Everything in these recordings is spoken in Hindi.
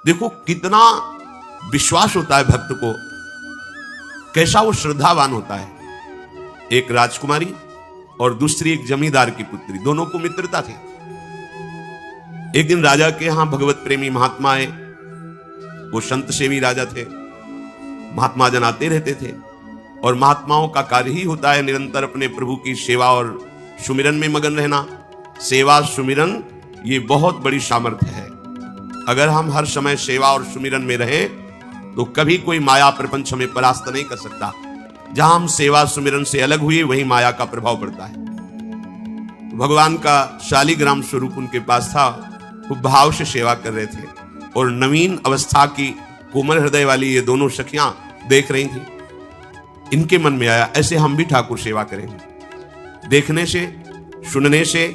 देखो कितना विश्वास होता है भक्त को, कैसा वो श्रद्धावान होता है। एक राजकुमारी और दूसरी एक जमींदार की पुत्री, दोनों को मित्रता थी। एक दिन राजा के यहां भगवत प्रेमी महात्मा आए। वो संत सेवी राजा थे। महात्मा जन आते रहते थे और महात्माओं का कार्य ही होता है निरंतर अपने प्रभु की सेवा और सुमिरन में मगन रहना। सेवा सुमिरन ये बहुत बड़ी सामर्थ्य है। अगर हम हर समय सेवा और सुमिरन में रहें तो कभी कोई माया प्रपंच हमें परास्त नहीं कर सकता। जहां हम सेवा सुमिरन से अलग हुए वहीं माया का प्रभाव पड़ता है। भगवान का शालिग्राम स्वरूप उनके पास था। खूब भाव से सेवा कर रहे थे और नवीन अवस्था की कोमल हृदय वाली ये दोनों सखियां देख रही थी। इनके मन में आया ऐसे हम भी ठाकुर सेवा करेंगे। देखने से सुनने से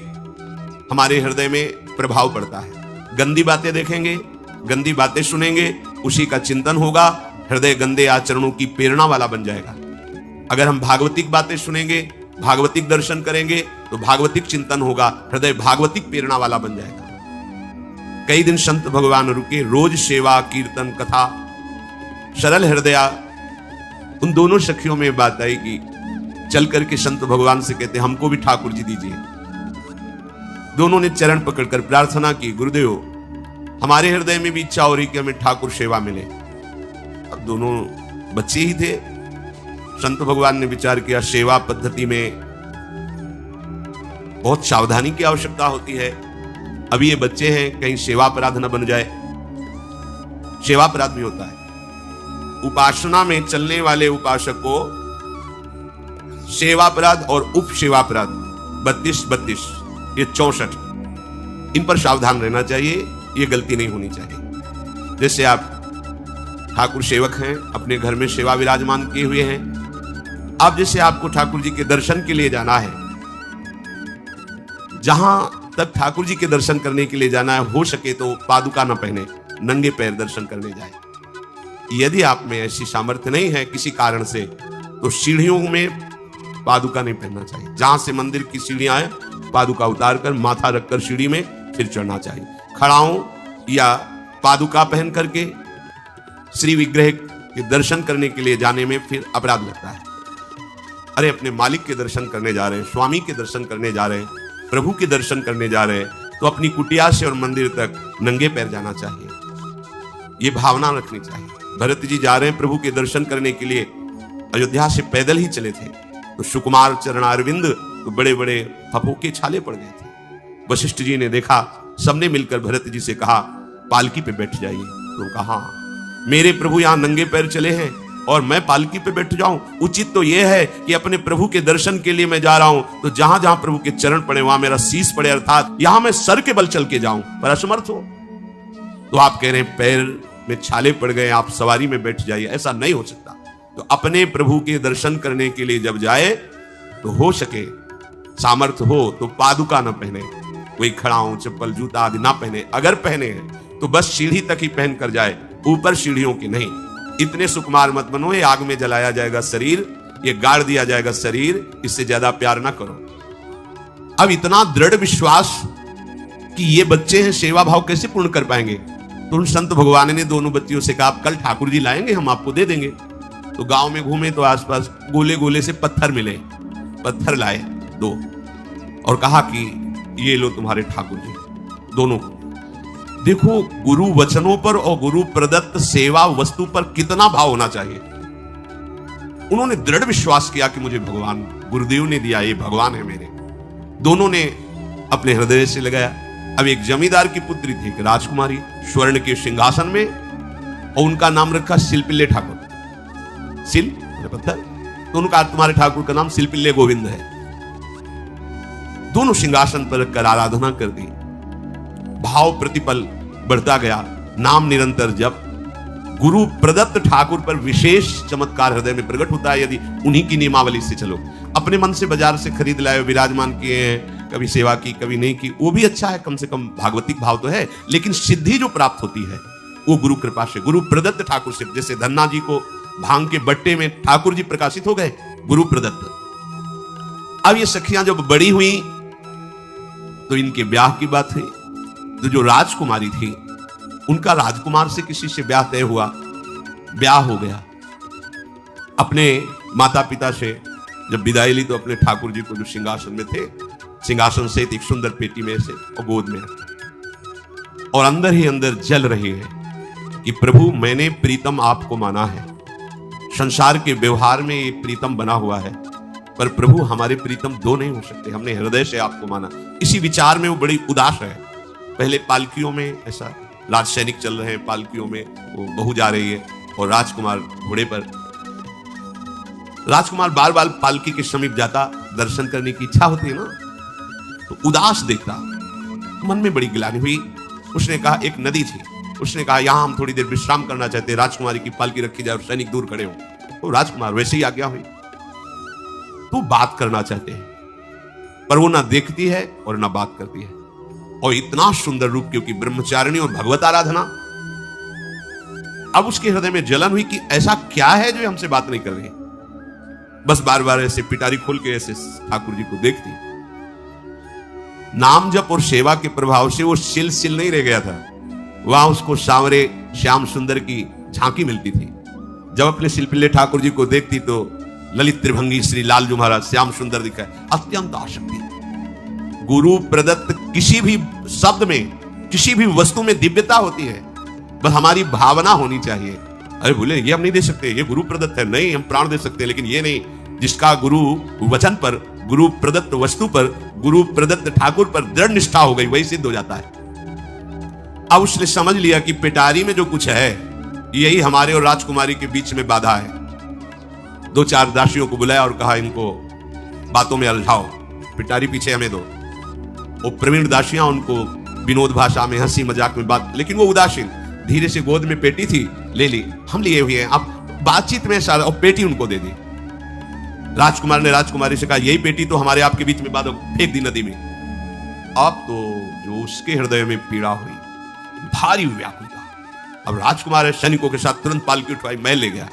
हमारे हृदय में प्रभाव पड़ता है। गंदी बातें देखेंगे, गंदी बातें सुनेंगे, उसी का चिंतन होगा, हृदय गंदे आचरणों की प्रेरणा वाला बन जाएगा। अगर हम भागवतिक बातें सुनेंगे, भागवतिक दर्शन करेंगे तो भागवतिक चिंतन होगा, हृदय भागवतिक प्रेरणा वाला बन जाएगा। कई दिन संत भगवान रुके, रोज सेवा कीर्तन कथा, सरल हृदया। उन दोनों सखियों में बात आई कि चल करके संत भगवान से कहते हमको भी ठाकुर जी दीजिए। दोनों ने चरण पकड़कर प्रार्थना की, गुरुदेव हमारे हृदय में भी इच्छा हो रही कि हमें ठाकुर सेवा मिले। अब दोनों बच्चे ही थे। संत भगवान ने विचार किया सेवा पद्धति में बहुत सावधानी की आवश्यकता होती है। अभी ये बच्चे हैं, कहीं सेवा अपराध न बन जाए। सेवा अपराध भी होता है। उपासना में चलने वाले उपासक को सेवा अपराध और उप सेवा अपराध 32 ये 64 इन पर सावधान रहना चाहिए। ये गलती नहीं होनी चाहिए। जैसे आप ठाकुर सेवक हैं, अपने घर में सेवा विराजमान किए हुए हैं। अब जैसे आपको ठाकुर जी के दर्शन के लिए जाना है, जहां तक ठाकुर जी के दर्शन करने के लिए जाना है, हो सके तो पादुका न पहने, नंगे पैर दर्शन करने जाए। यदि आप में ऐसी सामर्थ्य नहीं है किसी कारण से, तो सीढ़ियों में पादुका नहीं पहनना चाहिए। जहां से मंदिर की सीढ़ियां हैं, पादुका उतारकर माथा रखकर सीढ़ी में फिर चढ़ना चाहिए। खड़ाओं या पादुका पहन करके श्री विग्रह के दर्शन करने के लिए जाने में फिर अपराध लगता है। अरे अपने मालिक के दर्शन करने जा रहे हैं, स्वामी के दर्शन करने जा रहे हैं, प्रभु के दर्शन करने जा रहे हैं, तो अपनी कुटिया से और मंदिर तक नंगे पैर जाना चाहिए। ये भावना रखनी चाहिए। भरत जी जा रहे हैं प्रभु के दर्शन करने के लिए, अयोध्या से पैदल ही चले थे, तो सुकुमार चरणारविंद तो बड़े बड़े फफोके छाले पड़ गए थे। वशिष्ठ जी ने देखा, सबने मिलकर भरत जी से कहा पालकी पे बैठ जाइए। तो कहा मेरे प्रभु यहां नंगे पैर चले हैं और मैं पालकी पे बैठ जाऊं? उचित तो यह है कि अपने प्रभु के दर्शन के लिए मैं जा रहा हूं, तो जहां जहां प्रभु के चरण पड़े वहां मेरा शीश पड़े, अर्थात यहां मैं सर के बल चल के जाऊं, पर असमर्थ हो। तो आप कह रहे हैं पैर में छाले पड़ गए, आप सवारी में बैठ जाइए। ऐसा नहीं हो सकता। तो अपने प्रभु के दर्शन करने के लिए जब जाए तो हो सके, सामर्थ्य हो तो पादुका न पहने, कोई खड़ाऊं चप्पल जूता आदि ना पहने। अगर पहने हैं तो बस सीढ़ी तक ही पहन कर जाए, ऊपर सीढ़ियों की नहीं। इतने सुकुमार मत बनो, ये आग में जलाया जाएगा शरीर, ये गाड़ दिया जाएगा शरीर, इससे ज्यादा प्यार ना करो। अब इतना दृढ़ विश्वास कि ये बच्चे हैं, सेवा भाव कैसे पूर्ण कर पाएंगे? तो उन संत भगवान ने दोनों बच्चियों से कहा कल ठाकुर जी लाएंगे, हम आपको दे देंगे। तो गांव में घूमे तो आसपास गोले गोले से पत्थर मिले, पत्थर लाए 2 और कहा कि ये लो तुम्हारे ठाकुर जी, दोनों को। देखो गुरु वचनों पर और गुरु प्रदत्त सेवा वस्तु पर कितना भाव होना चाहिए। उन्होंने दृढ़ विश्वास किया कि मुझे भगवान गुरुदेव ने दिया, ये भगवान है मेरे। दोनों ने अपने हृदय से लगाया। अब एक जमींदार की पुत्री थी, एक राजकुमारी, स्वर्ण के सिंहासन में, और उनका नाम रखा सिलपिल्ले ठाकुर। सिल पत्थर, तो उनका तुम्हारे ठाकुर का नाम सिलपिल्ले गोविंद है। दोनों सिंहासन पर रखकर आराधना कर दी। भाव प्रतिपल बढ़ता गया, नाम निरंतर जप। गुरु प्रदत्त ठाकुर पर विशेष चमत्कार हृदय में प्रकट होता है यदि उन्हीं की नियमावली से चलो। अपने मन से बाजार से खरीद लाए, विराजमान किए हैं, कभी सेवा की कभी नहीं की, वो भी अच्छा है, कम से कम भागवतिक भाव तो है। लेकिन सिद्धि जो प्राप्त होती है वो गुरु कृपा से, गुरु प्रदत्त ठाकुर से। जैसे धन्ना जी को भांग के बट्टे में ठाकुर जी प्रकाशित हो गए, गुरु प्रदत्त। अब ये सखियां जब बड़ी हुई तो इनके ब्याह की बात हुई। तो जो राजकुमारी थी उनका राजकुमार से किसी से ब्याह तय हुआ, ब्याह हो गया। अपने माता पिता से जब विदाई ली तो अपने ठाकुर जी को जो सिंहासन में थे, सिंहासन से एक सुंदर पेटी में से और गोद में रखे, और अंदर ही अंदर जल रही है कि प्रभु मैंने प्रीतम आपको माना है, संसार के व्यवहार में ये प्रीतम बना हुआ है, पर प्रभु हमारे प्रीतम दो नहीं हो सकते, हमने हृदय से आपको माना। इसी विचार में वो बड़ी उदास है। पहले पालकियों में ऐसा राज सैनिक चल रहे हैं, पालकियों में वो बहू जा रही है और राजकुमार घोड़े पर। राजकुमार बार बार पालकी के समीप जाता, दर्शन करने की इच्छा होती है ना, तो उदास देखता, मन में बड़ी गिलानी हुई। उसने कहा, एक नदी थी, उसने कहा यहां हम थोड़ी देर विश्राम करना चाहते, राजकुमारी की पालकी रखी जाए और सैनिक दूर खड़े हो। तो राजकुमार वैसे ही आज्ञा हुई। तो बात करना चाहते हैं, पर वो ना देखती है और ना बात करती है, और इतना सुंदर रूप, क्योंकि ब्रह्मचारिणी और भगवत आराधना। अब उसके हृदय में जलन हुई कि ऐसा क्या है जो हमसे बात नहीं कर रही। बस बार बार ऐसे पिटारी खोल के ऐसे ठाकुर जी को देखती। नाम जप और सेवा के प्रभाव से वो सिल नहीं रह गया था, वहां उसको सांवरे श्याम सुंदर की झांकी मिलती थी। जब अपने शिल्पिल्ले ठाकुर जी को देखती तो ललित त्रिभंगी श्री लालजू महाराज श्याम सुंदर दिखाए, अत्यंत आसक्ति। गुरु प्रदत्त किसी भी शब्द में, किसी भी वस्तु में दिव्यता होती है, बस हमारी भावना होनी चाहिए। अरे बोले ये हम नहीं दे सकते, ये गुरु प्रदत्त है, नहीं हम प्राण दे सकते, लेकिन ये नहीं। जिसका गुरु वचन पर, गुरु प्रदत्त वस्तु पर, गुरु प्रदत्त ठाकुर पर दृढ़ निष्ठा हो गई, वही सिद्ध हो जाता है। अब उसने समझ लिया कि पिटारी में जो कुछ है यही हमारे और राजकुमारी के बीच में बाधा है। दो चार दासियों को बुलाया और कहा इनको बातों में उलझाओ, पिटारी पीछे हमें दो। वो प्रवीण दासियां उनको विनोद भाषा में, हंसी मजाक में बात, लेकिन वो उदासीन। धीरे से गोद में पेटी थी, ले ली, हम लिए हुए हैं, अब बातचीत में सारा, और पेटी उनको दे दी। राजकुमार ने राजकुमारी से कहा यही पेटी तो हमारे आपके बीच में बात, फेंक दी नदी में। अब तो जो उसके हृदय में पीड़ा हुई, भारी व्याकुलता। अब राजकुमार सैनिकों के साथ तुरंत पालकी उठवाई, मैं ले गया,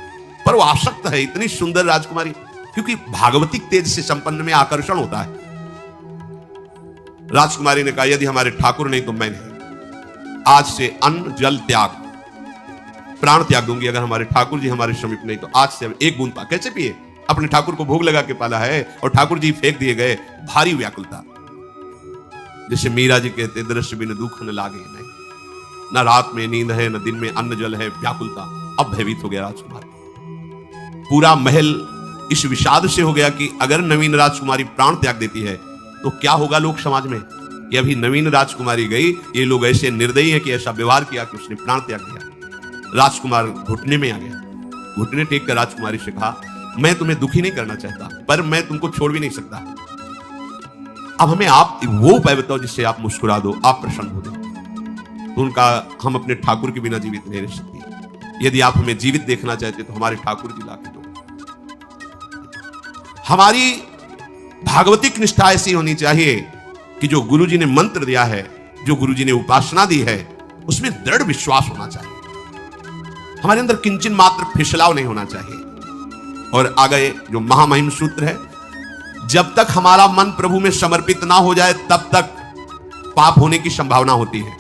पर वो आसक्त है, इतनी सुंदर राजकुमारी, क्योंकि भागवतिक तेज से संपन्न में आकर्षण होता है। राजकुमारी ने कहा यदि हमारे ठाकुर नहीं तो मैं नहीं, आज से अन्न जल त्याग, प्राण त्याग दूंगी अगर हमारे ठाकुर जी हमारे समीप नहीं तो। आज से एक बूंद पा, कैसे पिए, अपने ठाकुर को भोग लगा के पाला है और ठाकुर जी फेंक दिए गए। भारी व्याकुलता, जैसे मीरा जी कहते दृश्य बिन दुख न लागे, नहीं ना रात में नींद है, न दिन में अन्न जल है, व्याकुलता। अब भयभीत हो गया राजकुमार। पूरा महल इस विषाद से हो गया कि अगर नवीन राजकुमारी प्राण त्याग देती है तो क्या होगा लोक समाज में। कि अभी नवीन राजकुमारी गई, ये लोग ऐसे निर्दयी हैं कि ऐसा व्यवहार किया कि उसने प्राण त्याग दिया। राजकुमार घुटने में आ गया, घुटने टेक कर राजकुमारी से कहा मैं तुम्हें दुखी नहीं करना चाहता, पर मैं तुमको छोड़ भी नहीं सकता। अब हमें आप वो उपाय बताओ जिससे आप मुस्कुरा दो, आप प्रसन्न हो दो। तो उनका, हम अपने ठाकुर के बिना जीवित नहीं रह सकते, यदि आप हमें जीवित देखना चाहते तो हमारे ठाकुर जी लाके दो। हमारी भागवतिक निष्ठा ऐसी होनी चाहिए कि जो गुरुजी ने मंत्र दिया है, जो गुरुजी ने उपासना दी है, उसमें दृढ़ विश्वास होना चाहिए। हमारे अंदर किंचन मात्र फिसलाव नहीं होना चाहिए। और आगे जो महामहिम सूत्र है, जब तक हमारा मन प्रभु में समर्पित ना हो जाए तब तक पाप होने की संभावना होती है,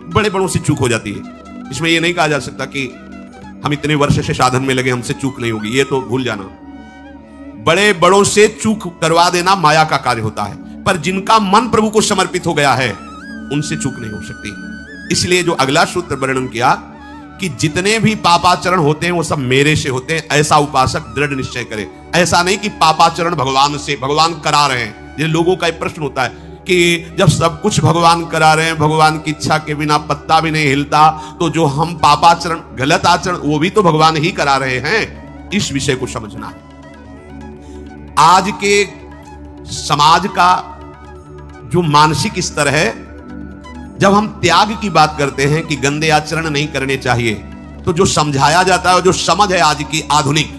बड़े बड़ों से चूक हो जाती है। इसमें यह नहीं कहा जा सकता कि हम इतने वर्ष से साधन में लगे हमसे चूक नहीं होगी, ये तो भूल जाना। बड़े बड़ों से चूक करवा देना माया का कार्य होता है, पर जिनका मन प्रभु को समर्पित हो गया है उनसे चूक नहीं हो सकती। इसलिए जो अगला सूत्र वर्णन किया कि जितने भी पापाचरण होते हैं वो सब मेरे से होते हैं, ऐसा उपासक दृढ़ निश्चय करे। ऐसा नहीं कि पापाचरण भगवान से, भगवान करा रहे हैं। ये लोगों का एक प्रश्न होता है कि जब सब कुछ भगवान करा रहे हैं, भगवान की इच्छा के बिना पत्ता भी नहीं हिलता, तो जो हम पापाचरण, गलत आचरण, वो भी तो भगवान ही करा रहे हैं। इस विषय को समझना है। आज के समाज का जो मानसिक स्तर है, जब हम त्याग की बात करते हैं कि गंदे आचरण नहीं करने चाहिए, तो जो समझाया जाता है, जो समझ है आज की आधुनिक,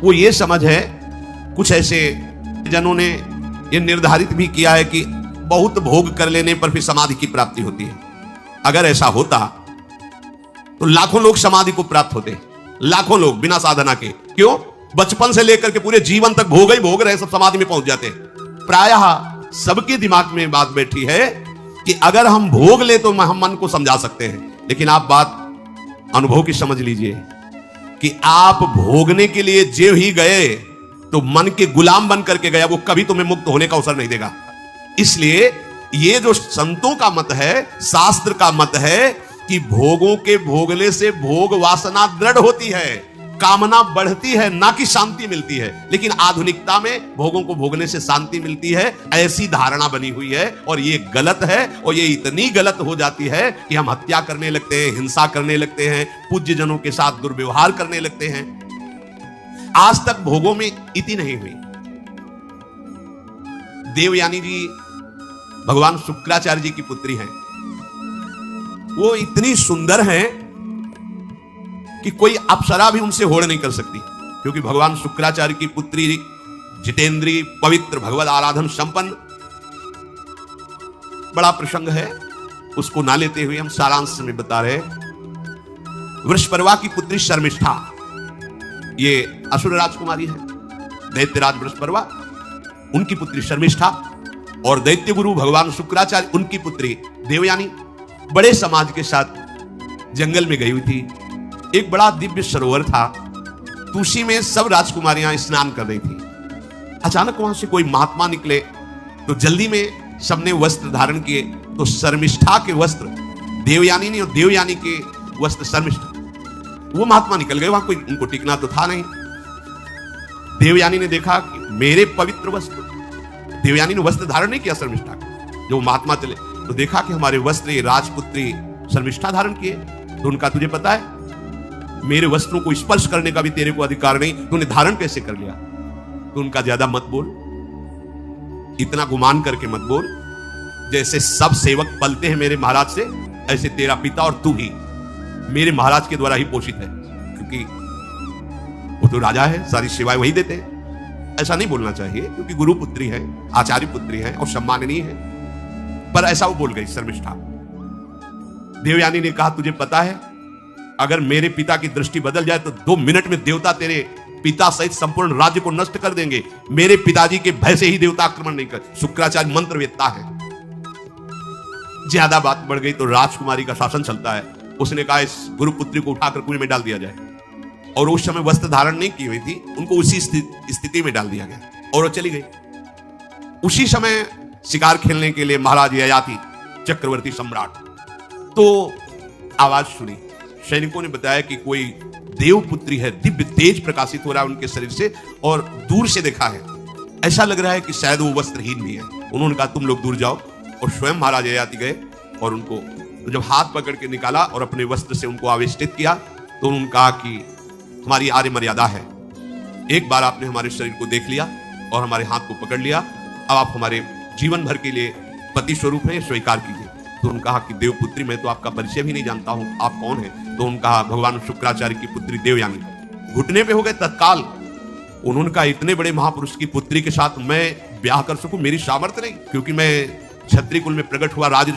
वो ये समझ है, कुछ ऐसे जनों ने ये निर्धारित भी किया है कि बहुत भोग कर लेने पर फिर समाधि की प्राप्ति होती है। अगर ऐसा होता तो लाखों लोग समाधि को प्राप्त होते, लाखों लोग बिना साधना के। क्यों? बचपन से लेकर के पूरे जीवन तक भोग ही भोग रहे, सब समाधि में पहुंच जाते हैं। प्रायः सबके दिमाग में बात बैठी है कि अगर हम भोग ले तो हम मन को समझा सकते हैं, लेकिन आप बात अनुभव की समझ लीजिए कि आप भोगने के लिए जो ही गए तो मन के गुलाम बन करके गया, वो कभी तुम्हें मुक्त होने का अवसर नहीं देगा। इसलिए ये जो संतों का मत है, शास्त्र का मत है कि भोगों के भोगने से भोग वासना दृढ़ होती है, कामना बढ़ती है, ना कि शांति मिलती है। लेकिन आधुनिकता में भोगों को भोगने से शांति मिलती है, ऐसी धारणा बनी हुई है और ये गलत है। और ये इतनी गलत हो जाती है कि हम हत्या करने लगते हैं, हिंसा करने लगते हैं, पूज्य जनों के साथ दुर्व्यवहार करने लगते हैं। आज तक भोगों में इति नहीं हुई। देवयानी जी भगवान शुक्राचार्य जी की पुत्री हैं। वो इतनी सुंदर हैं कि कोई अप्सरा भी उनसे होड़ नहीं कर सकती, क्योंकि भगवान शुक्राचार्य की पुत्री जितेंद्री, पवित्र, भगवत आराधन संपन्न। बड़ा प्रसंग है, उसको ना लेते हुए हम सारांश में बता रहे। वृषपर्वा की पुत्री शर्मिष्ठा, ये असुर राजकुमारी है। दैत्यराज वृषपर्वा, उनकी पुत्री शर्मिष्ठा, और दैत्य गुरु भगवान शुक्राचार्य, उनकी पुत्री देवयानी बड़े समाज के साथ जंगल में गई हुई थी। एक बड़ा दिव्य सरोवर था, तो उसी में सब राजकुमारियां स्नान कर रही थी। अचानक वहां से कोई महात्मा निकले, तो जल्दी में सबने वस्त्र धारण किए। तो शर्मिष्ठा के वस्त्र देवयानी ने और देवयानी के वस्त्र शर्मिष्ठा, वो महात्मा निकल गए। वहां कोई उनको टिकना तो था नहीं। देवयानी ने देखा कि मेरे पवित्र वस्त्र, देवयानी ने वस्त्र धारण नहीं किया शर्मिष्ठा का। जो महात्मा चले तो देखा कि हमारे वस्त्र ये राजपुत्री शर्मिष्ठा धारण किए। तो उनका, तुझे पता है मेरे वस्त्रों को स्पर्श करने का भी तेरे को अधिकार नहीं, तूने धारण कैसे कर लिया? तो उनका, ज्यादा मत बोल, इतना गुमान करके मत बोल। जैसे सब सेवक पलते हैं मेरे महाराज से, ऐसे तेरा पिता और तू भी मेरे महाराज के द्वारा ही पोषित है, क्योंकि वो तो राजा है, सारी सेवाएं वही देते हैं। ऐसा नहीं बोलना चाहिए, क्योंकि गुरु पुत्री है, आचार्य पुत्री है और सम्माननीय है। पर ऐसा वो बोल गई शर्मिष्ठा। देवयानी ने कहा, तुझे पता है अगर मेरे पिता की दृष्टि बदल जाए तो 2 मिनट में देवता तेरे पिता सहित संपूर्ण राज्य को नष्ट कर देंगे। मेरे पिताजी के भय से ही देवता आक्रमण नहीं कर। शुक्राचार्य मंत्रवेत्ता है। ज्यादा बात बढ़ गई तो राजकुमारी का शासन चलता है। उसने कहा, इस गुरुपुत्री को उठाकर कुएं में डाल दिया जाए। और उस समय वस्त्र धारण नहीं की हुई थी, उनको उसी स्थिति में डाल दिया गया और वो चली गई। उसी समय शिकार खेलने के लिए महाराज ययाति, चक्रवर्ती सम्राट, तो आवाज सुनी। सैनिकों ने बताया कि कोई देवपुत्री है, दिव्य तेज प्रकाशित हो रहा है उनके शरीर से, और दूर से देखा है, ऐसा लग रहा है कि शायद वो वस्त्रहीन भी है। उन्होंने कहा, तुम लोग दूर जाओ। और स्वयं महाराज ययाति गए और उनको जब हाथ पकड़ के निकाला और अपने वस्त्र से उनको आवेष्टित किया, तो उन्होंने कहा कि हमारी आर्य मर्यादा है, एक बार आपने हमारे शरीर को देख लिया और हमारे हाथ को पकड़ लिया, अब आप हमारे जीवन भर के लिए पति स्वरूप हैं, स्वीकार कीजिए। तो उन्होंने कहा कि देवपुत्री, मैं तो आपका परिचय भी नहीं जानता हूं, आप कौन हैं? तो उन्होंने कहा, भगवान शुक्राचार्य की पुत्री देवयानी। घुटने पे हो गए तत्काल। उन्होंने कहा, इतने बड़े महापुरुष की पुत्री के साथ मैं ब्याह कर सकूं, मेरी सामर्थ्य नहीं, क्योंकि मैं क्षत्रिय कुल में प्रकट हुआ राज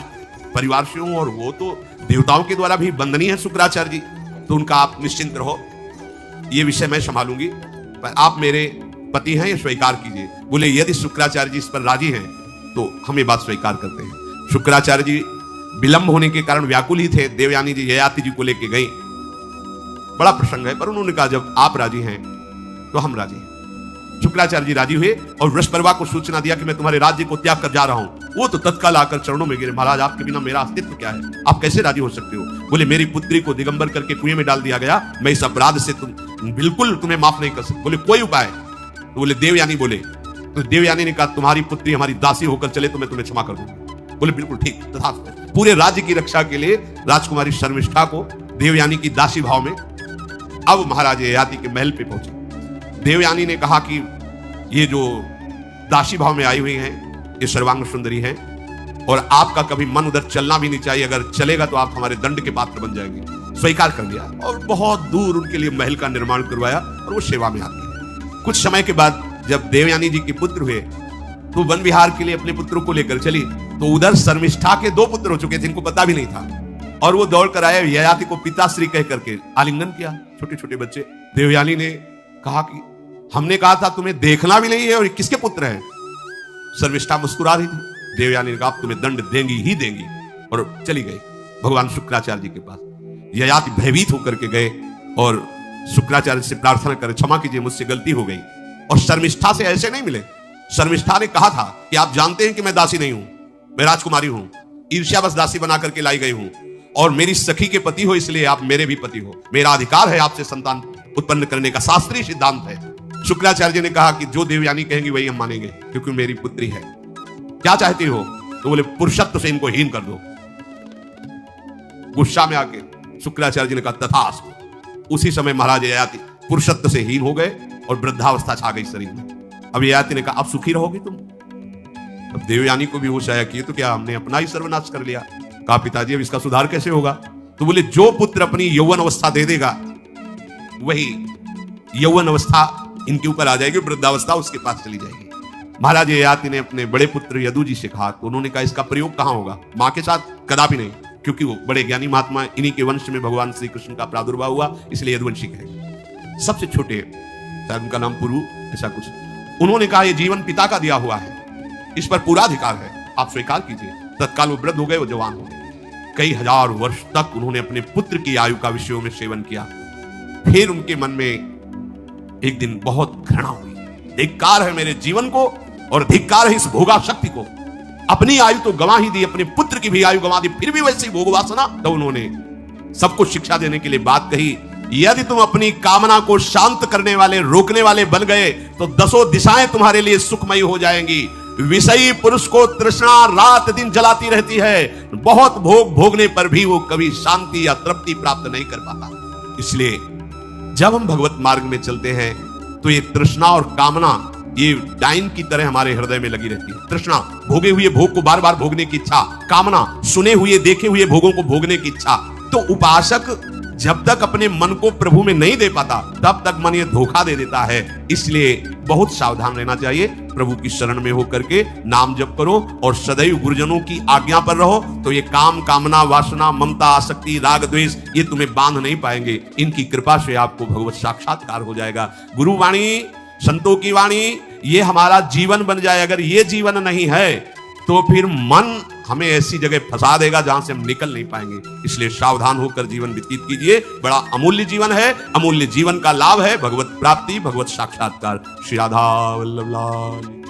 परिवार से हूं, और वो तो देवताओं के द्वारा भी वंदनीय है शुक्राचार्य जी। तो उनका, आप निश्चिंत रहो, ये विषय मैं संभालूंगी, पर आप मेरे पति हैं, ये स्वीकार कीजिए। बोले, यदि शुक्राचार्य जी इस पर राजी हैं तो हम ये बात स्वीकार करते हैं। शुक्राचार्य जी विलंब होने के कारण व्याकुल ही थे। देवयानी जी ययाति जी को लेके गई। बड़ा प्रसंग है, पर उन्होंने कहा, जब आप राजी हैं तो हम राजी हैं। शुक्राचार्य जी राजी हुए और वृषपर्वा को सूचना दिया कि मैं तुम्हारे राज्य को त्याग कर जा रहा हूं। वो तो तत्काल आकर चरणों में गिरे, महाराज आपके बिना मेरा अस्तित्व क्या है, आप कैसे राजी हो सकते हो? बोले, मेरी पुत्री को दिगंबर करके कुएं में डाल दिया गया, मैं इस अपराध से बिल्कुल तुम्हें माफ नहीं कर सकता। बोले, कोई उपाय? तो बोले, देवयानी बोले। तो देवयानी ने कहा, तुम्हारी पुत्री हमारी दासी होकर चले तो मैं तुम्हें क्षमा कर दूंगा। बोले, बिल्कुल ठीक, तथास्तु। पूरे राज्य की रक्षा के लिए राजकुमारी शर्मिष्ठा को देवयानी की दासी भाव में अब महाराज ययाति के महल पे पहुंचे। देवयानी ने कहा कि ये जो दासी भाव में आई हुई हैं, ये सर्वांग सुंदरी हैं, और आपका कभी मन उधर चलना भी नहीं चाहिए, अगर चलेगा तो आप हमारे दंड के पात्र बन जाएंगे। स्वीकार कर लिया और बहुत दूर उनके लिए महल का निर्माण करवाया और वो सेवा में आती है। कुछ समय के बाद जब देवयानी जी के पुत्र हुए तो वन विहार के लिए अपने पुत्रों को लेकर चली, तो उधर शर्मिष्ठा के 2 पुत्र हो चुके थे, इनको पता भी नहीं था, और वो दौड़ कर आए, ययाति को पिताश्री कह करके आलिंगन किया, छोटे छोटे बच्चे। देवयानी ने कहा कि हमने कहा था तुम्हें देखना भी नहीं है, और किसके पुत्र हैं? शर्मिष्ठा मुस्कुरा रही थी। देवयानी ने कहा अब तुम्हें दंड देंगी ही देंगी, और चली गई भगवान शुक्राचार्य जी के पास। ययाति भयभीत होकर के गए और शुक्राचार्य से प्रार्थना करे, क्षमा कीजिए मुझसे गलती हो गई। और शर्मिष्ठा से ऐसे नहीं मिले। शर्मिष्ठा ने कहा था कि आप जानते हैं कि मैं दासी नहीं हूं, मैं राजकुमारी हूं, ईर्ष्यावश दासी बना करके लाई गई हूं, और मेरी सखी के पति हो इसलिए आप मेरे भी पति हो, मेरा अधिकार है आपसे संतान उत्पन्न करने का, शास्त्रीय सिद्धांत है। शुक्राचार्य जी ने कहा कि जो देवयानी कहेंगी वही हम मानेंगे, क्योंकि मेरी पुत्री है। क्या चाहती हो? तो बोले पुरुषत्व से इनको हीन कर दो। गुस्सा में आके शुक्राचार्य जी ने कहा तथास्तु। उसी समय महाराज ययाति पुरुषत्व से हीन हो गए और वृद्धावस्था छा गई शरीर में। अब ययाति ने कहा अब सुखी रहोगी तुम। अब देवयानी को भी होश आया कि ये तो क्या हमने अपना ही सर्वनाश कर लिया। कहा पिताजी अब इसका सुधार कैसे होगा? तो बोले जो पुत्र अपनी यौवन अवस्था दे देगा वही यौवन अवस्था इनके ऊपर आ जाएगी, वृद्धावस्था उसके पास चली जाएगी। महाराज ययाति ने अपने बड़े पुत्र यदु जी से कहा, तो उन्होंने कहा इसका प्रयोग कहां होगा? मां के साथ कदापि नहीं, क्योंकि वो बड़े ज्ञानी महात्मा, इन्हीं के वंश में भगवान श्री कृष्ण का प्रादुर्भाव हुआ, इसलिए यदुवंशी कहे। सबसे छोटे, शायद उनका नाम पुरु ऐसा कुछ, उन्होंने कहा यह जीवन पिता का दिया हुआ है, इस पर पूरा अधिकार है, आप स्वीकार कीजिए। तत्काल वो वृद्ध हो गए, वो जवान हो गए। कई हजार वर्ष तक उन्होंने अपने पुत्र की आयु का विषयों में सेवन किया। फिर उनके मन में एक दिन बहुत घृणा हुई, धिक्कार है मेरे जीवन को और धिक्कार है इस भोगा शक्ति को। अपनी आयु तो गंवा ही दी, अपने पुत्र की भी आयु गंवा दी, फिर भी वैसी भोग वासना। तो उन्होंने सबको शिक्षा देने के लिए बात कही, यदि तुम अपनी कामना को शांत करने वाले, रोकने वाले बन गए तो दसों दिशाएं तुम्हारे लिए सुखमयी हो जाएंगी। विषयी पुरुष को तृष्णा रात दिन जलाती रहती है, बहुत भोग भोगने पर भी वो कभी शांति या तृप्ति प्राप्त नहीं कर पाता। इसलिए जब हम भगवत मार्ग में चलते हैं तो ये तृष्णा और कामना ये डाइन की तरह हमारे हृदय में लगी रहती है। तृष्णा भोगे हुए भोग को बार बार भोगने की इच्छा, कामना सुने हुए देखे हुए भोगों को भोगने की इच्छा। तो उपासक जब तक अपने मन को प्रभु में नहीं दे पाता तब तक मन ये धोखा दे देता है। इसलिए बहुत सावधान रहना चाहिए। प्रभु की शरण में होकर के नाम जप करो और सदैव गुरुजनों की आज्ञा पर रहो, तो ये काम, कामना, वासना, ममता, आसक्ति, राग, द्वेष ये तुम्हें बांध नहीं पाएंगे। इनकी कृपा से आपको भगवत साक्षात्कार हो जाएगा। गुरु वाणी, संतों की वाणी ये हमारा जीवन बन जाए। अगर ये जीवन नहीं है तो फिर मन हमें ऐसी जगह फंसा देगा जहां से हम निकल नहीं पाएंगे। इसलिए सावधान होकर जीवन व्यतीत कीजिए। बड़ा अमूल्य जीवन है, अमूल्य जीवन का लाभ है भगवत प्राप्ति, भगवत साक्षात्कार। श्री राधा वल्लभ लाल।